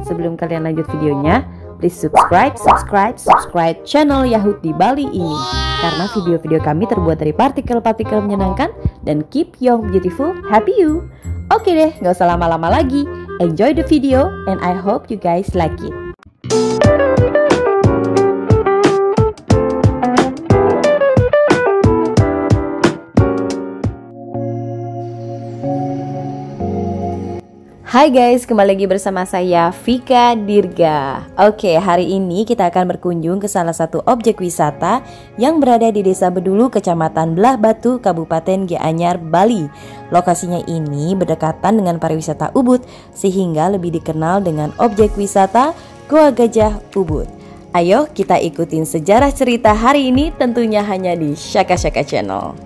Sebelum kalian lanjut videonya, please subscribe channel Yahut di Bali ini. Karena video-video kami terbuat dari partikel-partikel menyenangkan dan keep young, beautiful, happy you. Oke deh, gak usah lama-lama lagi. Enjoy the video and I hope you guys like it. Hai guys, kembali lagi bersama saya Vika Dirga. Oke, hari ini kita akan berkunjung ke salah satu objek wisata yang berada di Desa Bedulu, Kecamatan Belah Batu, Kabupaten Gianyar, Bali. Lokasinya ini berdekatan dengan pariwisata Ubud, sehingga lebih dikenal dengan objek wisata Goa Gajah Ubud. Ayo kita ikutin sejarah cerita hari ini, tentunya hanya di Shaka Shaka Channel.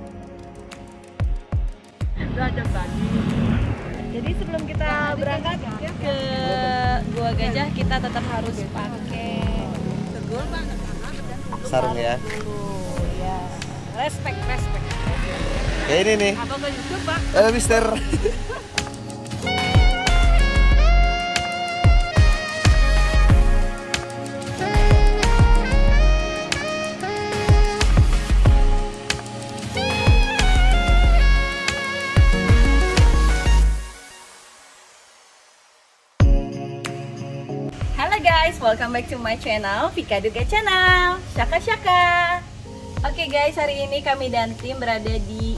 Jadi sebelum kita berangkat ke Goa Gajah, kita tetap harus pakai sarung ya. Ya. Respect. Kayak ini nih. Abang nggak YouTube, Pak? Mister. Guys, welcome back to my channel, Vika Dirga Channel. Shaka. Oke guys, hari ini kami dan tim berada di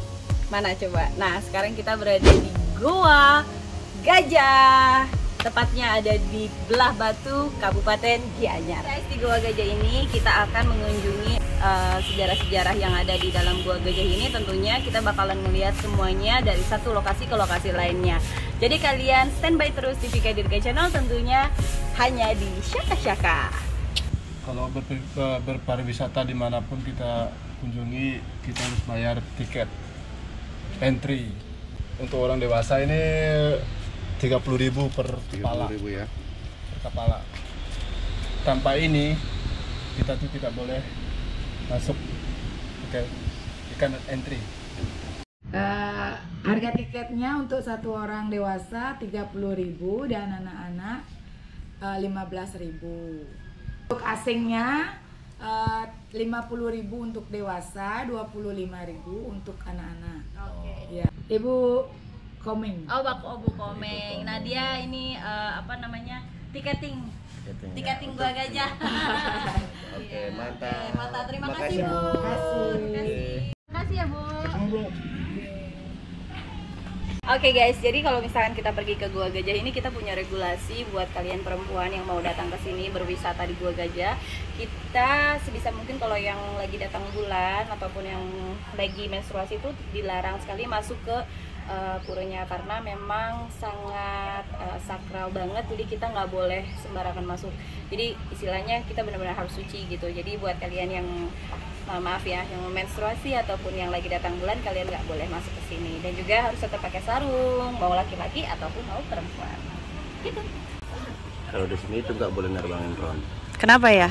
mana coba? Nah, sekarang kita berada di Goa Gajah. Tepatnya ada di Belah Batu, Kabupaten Gianyar. Guys, di Goa Gajah ini kita akan mengunjungi sejarah-sejarah yang ada di dalam Goa Gajah ini. Tentunya kita bakalan melihat semuanya dari satu lokasi ke lokasi lainnya. Jadi kalian standby terus di Vika Dirga Channel, tentunya hanya di Shaka. Kalau berpariwisata dimanapun kita kunjungi, kita harus bayar tiket entry. Untuk orang dewasa ini 30.000 per kepala. 30.000 ya. Per kepala. Tanpa ini kita tuh tidak boleh masuk. Oke. Ikan entry. Harga tiketnya untuk satu orang dewasa 30.000 dan anak-anak 15.000. Untuk asingnya 50.000 untuk dewasa, 25.000 untuk anak-anak. Oke. Ya. Ibu Komeng. Bu Komeng. Nah, dia ini apa namanya? Tiketing Goa Gajah. Oke, mantap. Mantap. Terima kasih, Bu. Terima kasih ya, Bu. Oke guys, jadi kalau misalkan kita pergi ke Goa Gajah ini, kita punya regulasi buat kalian perempuan yang mau datang ke sini berwisata di Goa Gajah. Kita sebisa mungkin kalau yang lagi datang bulan ataupun yang lagi menstruasi itu dilarang sekali masuk ke puranya, karena memang sangat sakral banget. Jadi kita nggak boleh sembarangan masuk. Jadi istilahnya kita benar-benar harus suci gitu. Jadi buat kalian yang maaf ya, yang menstruasi ataupun yang lagi datang bulan, kalian nggak boleh masuk ke sini. Dan juga harus tetap pakai sarung, mau laki-laki ataupun mau perempuan. Gitu. Kalau di sini itu nggak boleh nerbangin drone. Kenapa ya?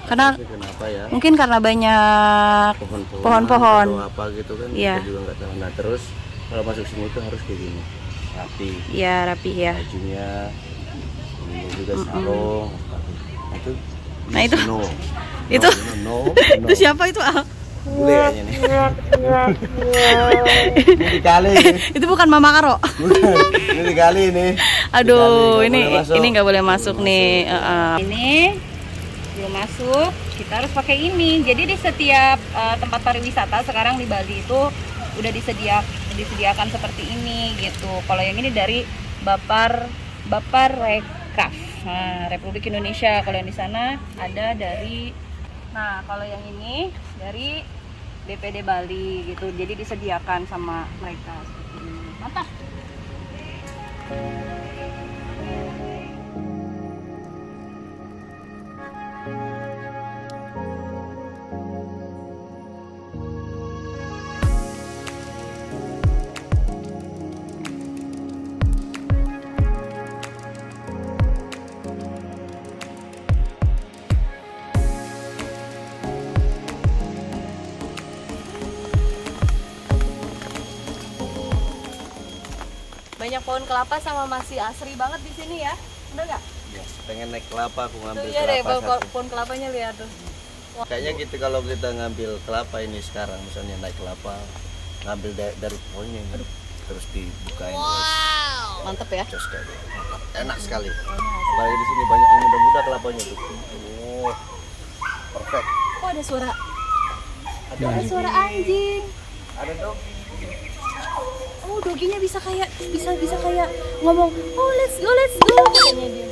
Kenapa ya? Mungkin karena banyak pohon-pohon atau apa gitu kan. Iya. Kita juga nggak tahu. Nah, terus kalau masuk sini itu harus kayak gini, rapi. Iya, rapi ya. Bajunya ini juga sarung. Nah, itu no. Itu siapa itu? Bule kayaknya nih. Ini dikali nih. Itu bukan Mama Karo. Ini dikali nih. Aduh, dikali, ini nggak boleh masuk nih. Ini belum masuk. Kita harus pakai ini. Jadi di setiap tempat pariwisata sekarang di Bali itu udah disediakan seperti ini gitu. Kalau yang ini dari Bapar Rekaf, Republik Indonesia. Kalau yang di sana ada dari, nah kalau yang ini dari BPD Bali gitu. Jadi disediakan sama mereka seperti ini. Mantap. Banyak pohon kelapa sama masih asri banget di sini ya. Udah nggak? Ya, pengen naik kelapa, aku ngambil Tuh, iya deh, kelapa satu. pohon kelapanya lihat tuh. Kayaknya gitu kalau kita ngambil kelapa ini sekarang, misalnya naik kelapa, ngambil dari pohonnya ini, terus dibukain. Mantep ya. Jos kayak gitu. Enak sekali. Apalagi di sini banyak yang muda-muda kelapanya tuh. Oh, perfect. Oh, ada suara. Ada Ada suara anjing. Ada dong. Oh, doginya bisa kayak ngomong, "Oh, let's go," katanya dia.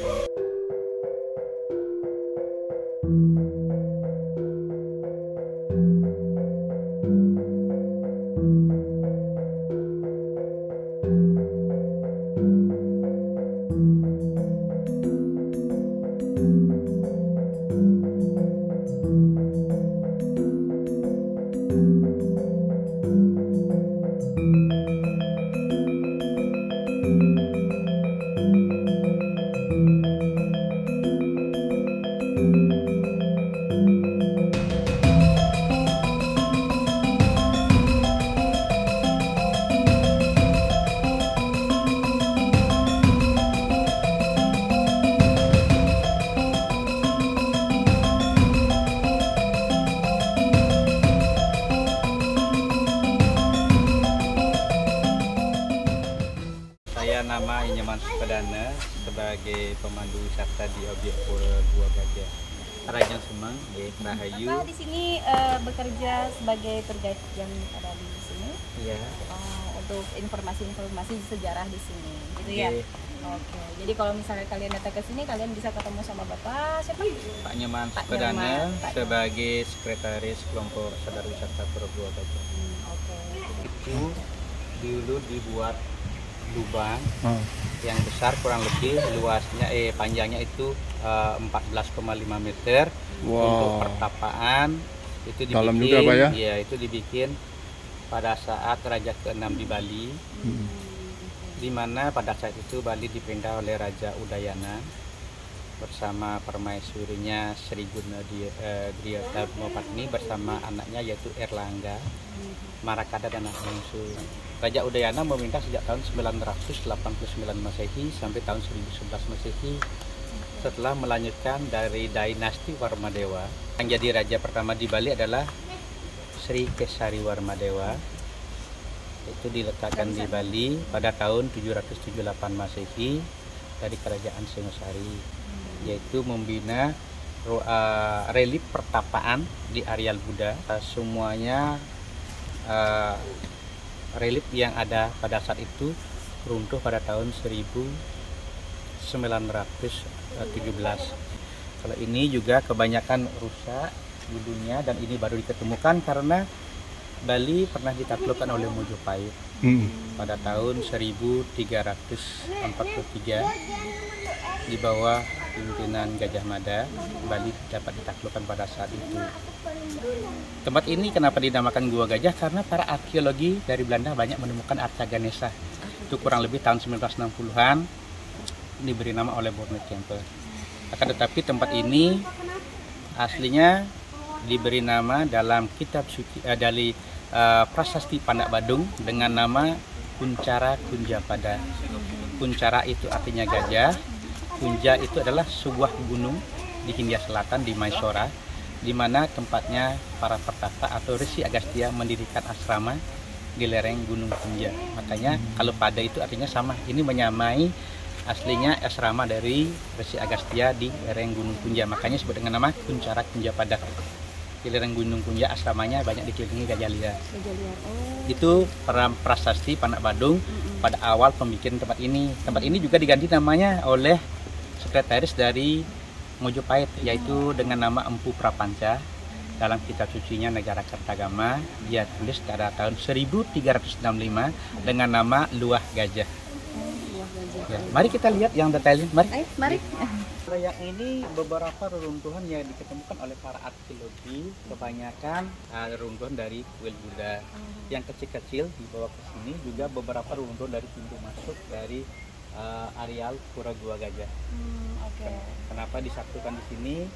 Saya nama Inyaman Sukadana sebagai pemandu wisata di objek Pura Gua Gajah. Rajan Semang, Rahayu. Bapak di sini bekerja sebagai tour guide yang ada di sini. Iya. Untuk informasi sejarah di sini, gitu ya. Oke. Oke. Jadi kalau misalnya kalian datang ke sini, kalian bisa ketemu sama Bapak siapa? Pak Nyaman Pak Sukadana Nyaman, Pak sebagai sekretaris kelompok sadar wisata Pura Gua Gajah. Oke. Itu dulu dibuat lubang yang besar, kurang lebih luasnya panjangnya itu 14,5 meter. Untuk pertapaan itu dibikin, dalam juga Pak ya? Iya, itu dibikin pada saat Raja ke-6 di Bali. Di mana pada saat itu Bali dipindah oleh Raja Udayana bersama permaisurinya Sri Gunadia Mopatni bersama anaknya yaitu Erlangga, Marakada dan Bungsu. Raja Udayana meminta sejak tahun 989 Masehi sampai tahun 1011 Masehi setelah melanjutkan dari dinasti Warmadewa. Yang jadi raja pertama di Bali adalah Sri Kesari Warmadewa. Itu diletakkan di Bali pada tahun 778 Masehi dari Kerajaan Singosari, yaitu membina relif pertapaan di areal Buddha. Semuanya relif yang ada pada saat itu runtuh pada tahun 1917. Kalau ini juga kebanyakan rusak dulunya dan ini baru diketemukan karena Bali pernah ditaklukkan oleh Mojopahit pada tahun 1343 di bawah pimpinan Gajah Mada. Bali dapat ditaklukkan pada saat itu. Tempat ini kenapa dinamakan Gua Gajah? Karena para arkeologi dari Belanda banyak menemukan arca Ganesha. Itu kurang lebih tahun 1960-an diberi nama oleh Borne Temple. Akan tetapi tempat ini aslinya diberi nama dalam kitab suci dari prasasti Pandak Badung dengan nama Kuncara Kunjapada. Kuncara itu artinya gajah. Kunja itu adalah sebuah gunung di Hindia Selatan di Mysora, di mana tempatnya para pertapa atau Resi Agastya mendirikan asrama di lereng Gunung Kunja. Makanya kalau pada itu artinya sama. Ini menyamai aslinya asrama dari Resi Agastya di lereng Gunung Kunja. Makanya disebut dengan nama Kuncara Kunjapada. Di lereng Gunung Kunja asramanya banyak dikelilingi gajah liar. Itu prasasti Pandak Badung pada awal pembikinan tempat ini. Tempat ini juga diganti namanya oleh sekretaris dari Mojopahit, yaitu dengan nama Empu Prapanca. Dalam kitab sucinya Negara Kertagama dia tulis pada tahun 1365 dengan nama Luah Gajah. Ya, mari kita lihat yang detailnya. Mari. Yang ini beberapa reruntuhan yang diketemukan oleh para arkeologi, kebanyakan reruntuhan dari kuil Buddha. Yang kecil-kecil dibawa ke sini, juga beberapa reruntuhan dari pintu masuk dari areal Pura Gua Gajah. Kenapa disatukan di sini?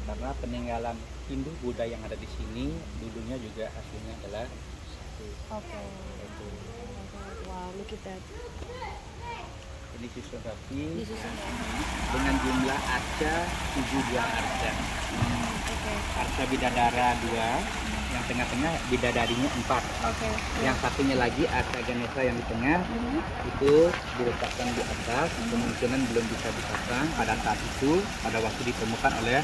Karena peninggalan Hindu Buddha yang ada di sini dulunya juga aslinya adalah satu. Wow, look at that. Ini disusun rapi Disusun ya. dengan jumlah arca 7 buah arca. Oke. Arca bidadara 2, yang tengah-tengah bidadarinya 4. Oke. Yang satunya lagi arca Ganesha yang di tengah itu diletakkan di atas, kemungkinan belum bisa dipasang pada saat itu, pada waktu ditemukan oleh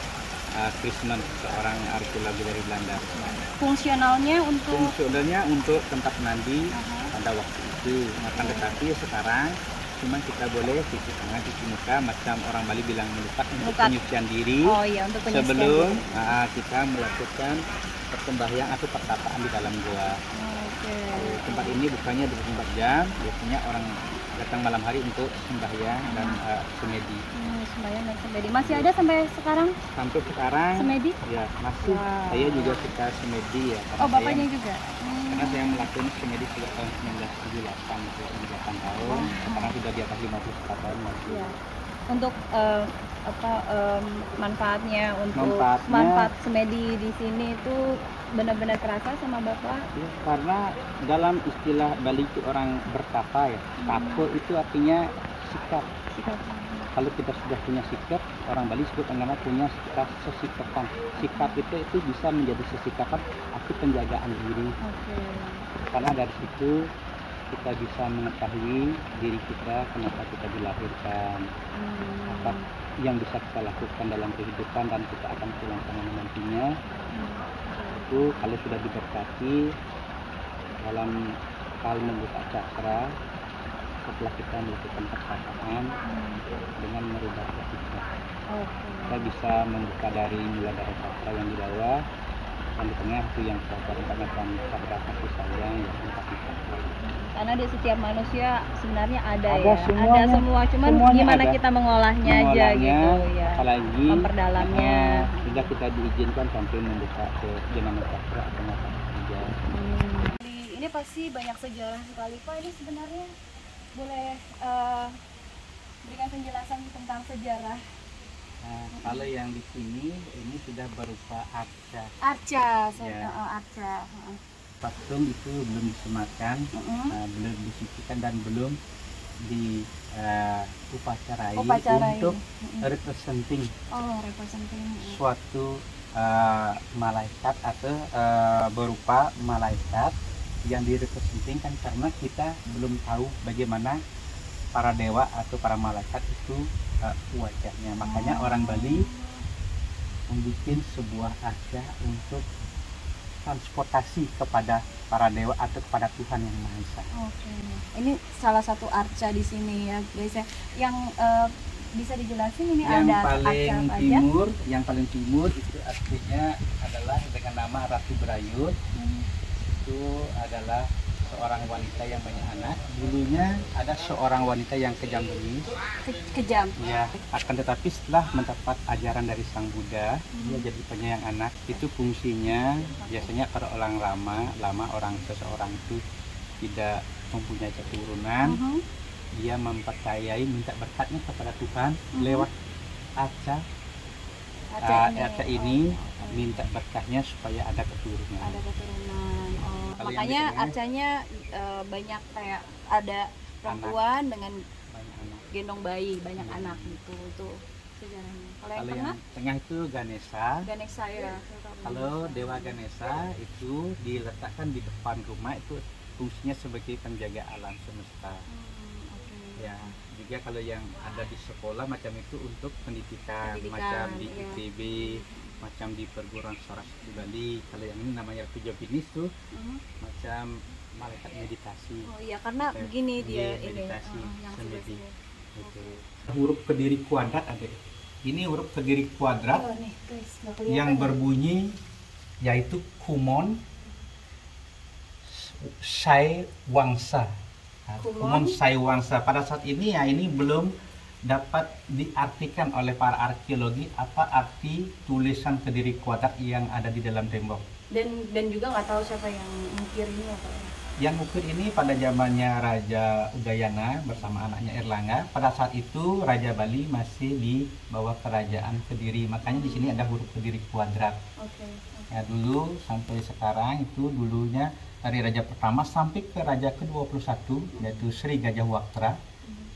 Christman, seorang arkeolog dari Belanda. Fungsionalnya untuk tempat mandi pada waktu itu. Akan tetapi sekarang cuma kita boleh cuci tangan, cuci muka, macam orang Bali bilang melukat untuk penyucian diri. Oh iya, untuk penyucian sebelum diri. kita melakukan persembahyang atau pertapaan di dalam gua. Oke. Tempat ini bukanya 24 jam. Biasanya orang datang malam hari untuk sembahyang dan semedi. Sembahyang dan semedi. Masih ada sampai sekarang? Sampai sekarang Semedi? ya masih. Wow. Saya juga suka semedi ya. Oh, bapaknya juga. Karena saya melakukan semedi sejak tahun 1978, itu 8 tahun. Sekarang sudah di atas 54 tahun masih. Iya. Untuk manfaatnya untuk Manfaatnya- manfaat semedi di sini itu benar-benar terasa sama Bapak. Ya, karena dalam istilah Bali itu orang bertapa ya. Tapo itu artinya sikap. Sikap. Kalau kita sudah punya sikap, orang Bali sebut karena punya sikap sesikapan. Sikap itu bisa menjadi sesikapan arti penjagaan diri. Oke. Karena dari situ kita bisa mengetahui diri kita, kenapa kita dilahirkan, apa yang bisa kita lakukan dalam kehidupan dan kita akan pulang kemana nantinya. Itu kalau sudah diberkati dalam hal membuka cakra, setelah kita melakukan pertapaan dengan merubah etika, kita bisa membuka mulai dari cakra yang di bawah dan di tengah itu yang cakra macam cakra kasih sayang, yang empati cakra. Karena di setiap manusia sebenarnya ada Ada ya, semuanya. ada semua, cuman Semuanya gimana ada. kita mengolahnya aja gitu ya. Apalagi Memperdalalamnya. sudah kita diizinkan sampai membuka ke jenama cakra atau apa saja. Ini pasti banyak sejarah sekali Pak. Ini sebenarnya boleh berikan penjelasan tentang sejarah Nah, kalau yang di sini ini sudah berupa arca. arca, Ya. arca. Patung itu belum disematkan, belum disucikan dan belum di upacarai untuk representing Representing suatu malaikat atau berupa malaikat yang direpresentingkan, karena kita belum tahu bagaimana para dewa atau para malaikat itu wajahnya. Makanya orang Bali membuat sebuah arca untuk transportasi kepada para dewa atau kepada Tuhan yang Maha Esa. Oke. Ini salah satu arca di sini ya guys ya. Yang bisa dijelasin ini Yang ada paling arca apa aja? timur, yang paling timur itu artinya adalah dengan nama Ratu Berayut. Itu adalah seorang wanita yang banyak anak. Dulunya ada seorang wanita yang kejam bengis. Kejam. Ya, akan tetapi setelah mendapat ajaran dari Sang Buddha, dia jadi penyayang anak. Itu fungsinya biasanya kalau orang lama orang seseorang itu tidak mempunyai keturunan, dia mempercayai minta berkatnya kepada Tuhan lewat arca ini, minta berkahnya supaya ada keturunan. Ada keturunan. Kalau yang Makanya di tengah, arcanya banyak kayak ada perempuan dengan banyak anak. gendong bayi, banyak anak gitu. Itu sejarahnya. Kalau yang Kalau tengah yang tengah itu Ganesha. Ganesha ya. Kalau Dewa Ganesha itu diletakkan di depan rumah, itu fungsinya sebagai penjaga alam semesta. Ya, juga kalau yang ada di sekolah macam itu untuk pendidikan, macam di iya. ITB, macam di perguruan Saraswati Bali. Kalau yang ini namanya Ratu Jobinis tuh macam malaikat meditasi. Oh iya, karena begini dia ini meditasi, yang semedi. sebelah Gitu. Huruf kediri kuadrat ada. Ini huruf kediri kuadrat Oh nih guys, nggak kelihatan yang ya? berbunyi yaitu Kumon Sai Wangsa. Kumon Sai Wangsa. Pada saat ini ya ini belum dapat diartikan oleh para arkeologi apa arti tulisan kediri kuadrat yang ada di dalam tembok. Dan juga nggak tahu siapa yang mengukir ini apa ya. Yang mungkin ini pada zamannya Raja Udayana bersama anaknya Erlangga. Pada saat itu Raja Bali masih di bawah kerajaan Kediri. Makanya di sini ada huruf kediri kuadrat. Oke. Ya, dulu sampai sekarang itu dulunya dari raja pertama sampai ke raja ke-21 yaitu Sri Gajah Waktra.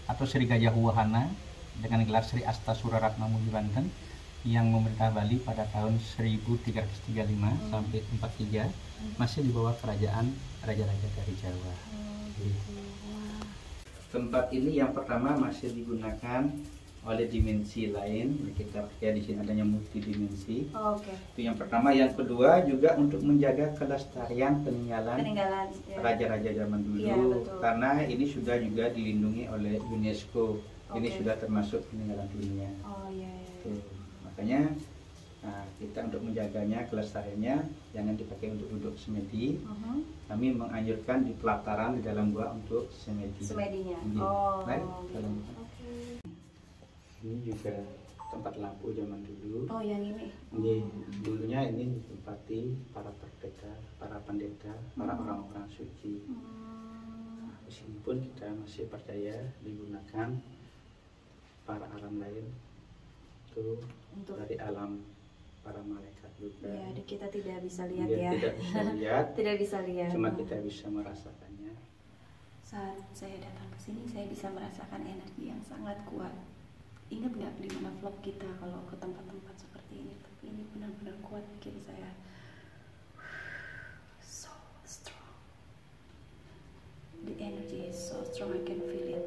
atau Sri Gajah Wahana dengan gelar Sri Astasura Ratnamuni Banten yang memerintah Bali pada tahun 1335 sampai 43, masih di bawah kerajaan raja-raja dari Jawa. Tempat ini yang pertama masih digunakan oleh dimensi lain, kita percaya di sini adanya multidimensi. Oke. Itu yang pertama. Yang kedua juga untuk menjaga kelestarian peninggalan Ya. raja-raja zaman dulu, Iya, betul. karena ini sudah juga dilindungi oleh UNESCO. Ini Oke. sudah termasuk peninggalan dunia. Oh iya. Iya. Tuh, makanya kita untuk menjaganya, kelestariannya, jangan dipakai untuk duduk semedi. Kami menganjurkan di pelataran di dalam gua untuk semedi. Semedinya. Iya. Oh. Mari, Gitu. dalam. Oke. Ini juga tempat lampu zaman dulu. Oh yang ini. Dulunya ini ditempati para pendeta, para pendeta, para orang-orang suci. Di sini pun kita masih percaya digunakan para alam lain itu Untuk dari alam para malaikat juga. ya, kita tidak bisa lihat Dia ya. tidak bisa lihat, Tidak bisa lihat. cuma kita bisa merasakannya. Saat saya datang ke sini, saya bisa merasakan energi yang sangat kuat. Ingat nggak di mana vlog kita kalau ke tempat-tempat seperti ini? Tapi ini benar-benar kuat bikin saya so strong. The energy is so strong, I can feel it.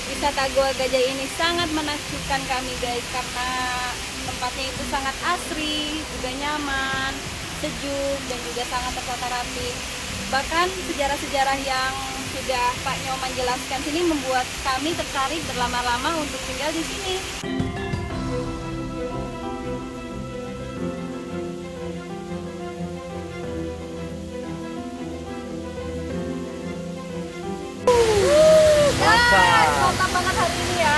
Wisata Gua Gajah ini sangat menakjubkan kami guys, karena tempatnya itu sangat asri, juga nyaman, sejuk, dan juga sangat tertata rapi. Bahkan sejarah-sejarah yang sudah Pak Nyoman jelaskan sini membuat kami tertarik berlama-lama untuk tinggal di sini. Guys, mantap banget hari ini ya.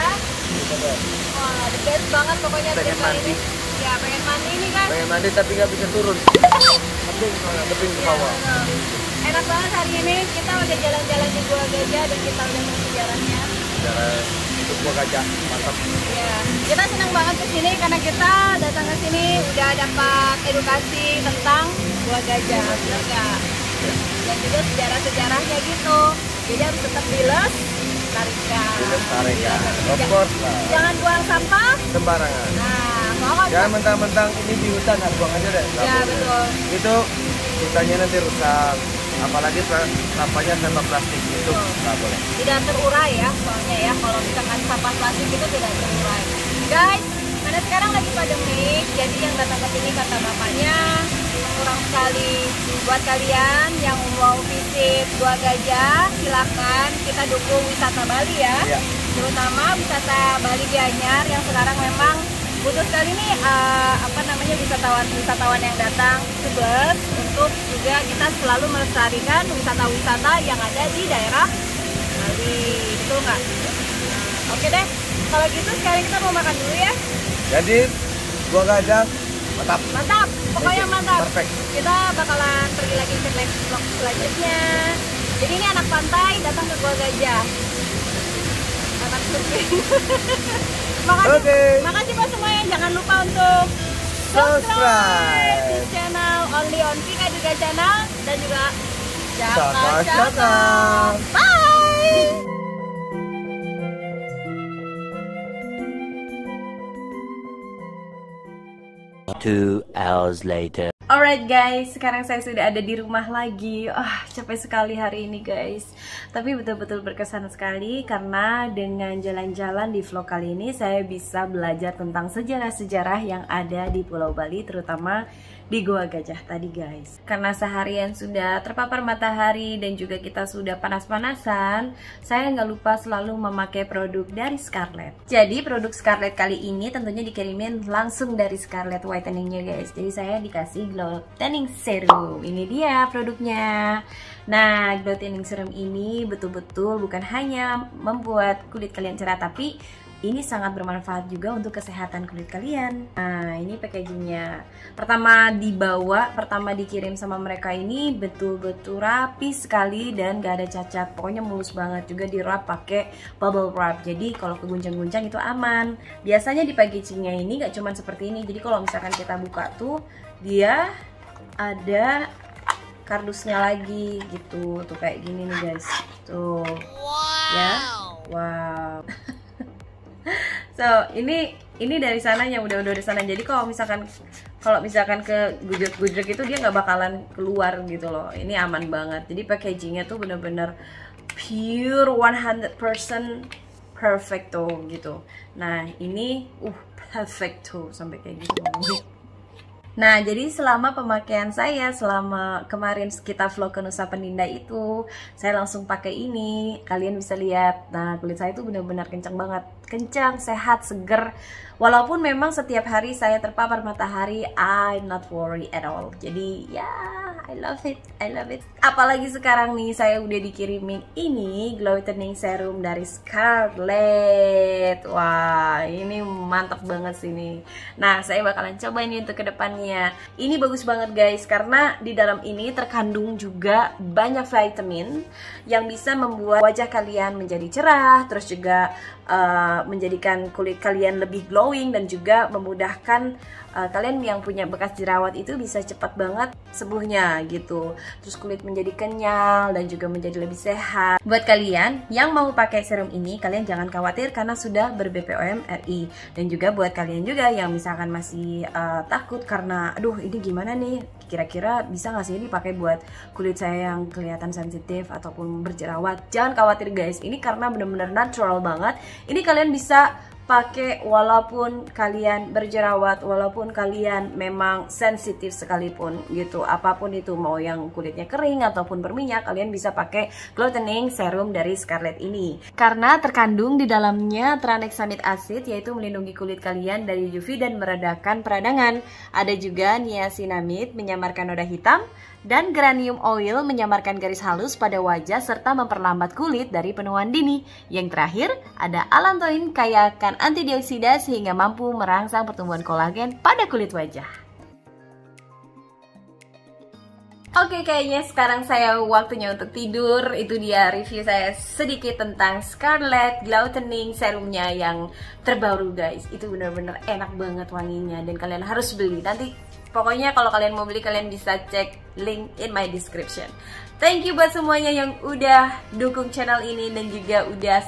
Wah, the best banget pokoknya Pengen trip kali mandi. ini. Ya, pengen mandi nih kan. Pengen mandi tapi nggak bisa turun. Mending ke Ya, bawah. betul. Enak banget hari ini, kita udah jalan-jalan di Gua Gajah dan kita udah tahu sejarahnya. Cara untuk Gua Gajah, mantap. Ya, kita senang banget kesini karena kita datang ke sini udah dapat edukasi tentang Gua Gajah, bener nggak? Dan juga sejarah-sejarahnya gitu. Jadi harus tetap dilestarikan. Dilestarikan, of course lah. Jangan buang sampah. Sembarangan. Nah, pokoknya. Jangan mentang-mentang ini di hutan, buang aja deh. Nggak Ya, boleh. betul. Itu hutannya nanti rusak. Apalagi sampahnya sampah plastik itu nggak boleh. Tidak terurai ya, soalnya ya kalau misalkan sampah plastik itu tidak terurai. Guys, karena sekarang lagi pandemi, jadi yang datang ke sini kata bapaknya kurang sekali. Buat kalian yang mau visit Gua Gajah, silakan kita dukung wisata Bali ya. Iya. Terutama wisata Bali Gianyar yang sekarang memang butuh sekali nih wisatawan yang datang. Plus untuk juga kita selalu melestarikan wisata-wisata yang ada di daerah Bali, betul nggak? Oke deh, kalau gitu sekarang kita mau makan dulu ya. Jadi Gua Gajah mantap. Mantap, pokoknya mantap. Perfect. Kita bakalan pergi lagi ke next vlog selanjutnya. Jadi ini anak pantai datang ke Gua Gajah. Anak surfing. Makasih, Oke. makasih buat semua yang jangan lupa untuk Subscribe. di channel Only on Vika juga channel dan juga Caka-caka. Bye. 2 hours later. Alright guys, sekarang saya sudah ada di rumah lagi. Capek sekali hari ini guys. Tapi betul-betul berkesan sekali karena dengan jalan-jalan di vlog kali ini saya bisa belajar tentang sejarah-sejarah yang ada di Pulau Bali, terutama di Goa Gajah tadi guys. Karena seharian sudah terpapar matahari dan juga kita sudah panas-panasan, saya nggak lupa selalu memakai produk dari Scarlett. Jadi produk Scarlett kali ini tentunya dikirimin langsung dari Scarlett Whitening-nya guys. Jadi saya dikasih Glow Tanning Serum. Ini dia produknya. Nah, Glow Tanning Serum ini betul-betul bukan hanya membuat kulit kalian cerah, tapi ini sangat bermanfaat juga untuk kesehatan kulit kalian. Nah, ini packagingnya. Pertama dikirim sama mereka ini betul-betul rapi sekali dan gak ada cacat. Pokoknya mulus banget. Juga di wrap pakai bubble wrap. Jadi kalau keguncang-guncang itu aman. Biasanya di packagingnya ini gak cuma seperti ini. Jadi kalau misalkan kita buka tuh, dia ada kardusnya lagi gitu. Tuh kayak gini nih guys. Tuh. Ya. Wow. So ini dari sana yang udah dari sana. Jadi kalau misalkan ke gujrek itu dia nggak bakalan keluar gitu loh. Ini aman banget. Jadi packagingnya tuh bener-bener pure 100% perfecto gitu. Nah ini perfecto sampai kayak gitu. Nah, jadi selama pemakaian saya, selama kemarin kita vlog ke Nusa Penida itu, saya langsung pakai ini. Kalian bisa lihat, nah kulit saya itu benar-benar kencang banget. Kencang, sehat, seger. Walaupun memang setiap hari saya terpapar matahari, I'm not worry at all. Jadi, ya, I love it. Apalagi sekarang nih, saya udah dikirimin ini, Glow Tanning Serum dari Scarlett. Wah, ini mantap banget sih nih. Nah, saya bakalan coba ini untuk kedepannya. Ini bagus banget guys, karena di dalam ini terkandung juga banyak vitamin yang bisa membuat wajah kalian menjadi cerah, terus juga menjadikan kulit kalian lebih glowing dan juga memudahkan kalian yang punya bekas jerawat itu bisa cepat banget sembuhnya gitu. Terus kulit menjadi kenyal dan juga menjadi lebih sehat. Buat kalian yang mau pakai serum ini, kalian jangan khawatir karena sudah ber-BPOM RI. Dan juga buat kalian juga yang misalkan masih takut karena aduh ini gimana nih, kira-kira bisa nggak sih ini pakai buat kulit saya yang kelihatan sensitif ataupun berjerawat. Jangan khawatir guys, ini karena benar-benar natural banget. Ini kalian bisa pakai walaupun kalian berjerawat, walaupun kalian memang sensitif sekalipun gitu. Apapun itu, mau yang kulitnya kering ataupun berminyak, kalian bisa pakai Glow Tanning Serum dari Scarlett ini. Karena terkandung di dalamnya tranexamic acid, yaitu melindungi kulit kalian dari UV dan meredakan peradangan. Ada juga niacinamide menyamarkan noda hitam, dan geranium oil menyamarkan garis halus pada wajah serta memperlambat kulit dari penuaan dini. Yang terakhir, ada allantoin kaya akan antidioksida sehingga mampu merangsang pertumbuhan kolagen pada kulit wajah. Oke, kayaknya sekarang saya waktunya untuk tidur. Itu dia review saya sedikit tentang Scarlett Glow Tanning Serumnya yang terbaru guys. Itu benar-benar enak banget wanginya dan kalian harus beli. Nanti pokoknya kalau kalian mau beli, kalian bisa cek link in my description. Thank you buat semuanya yang udah dukung channel ini dan juga udah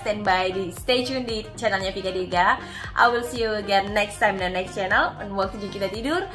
stay tune di channelnya Vika Diga. I will see you again next time in the next channel. Dan waktunya kita tidur.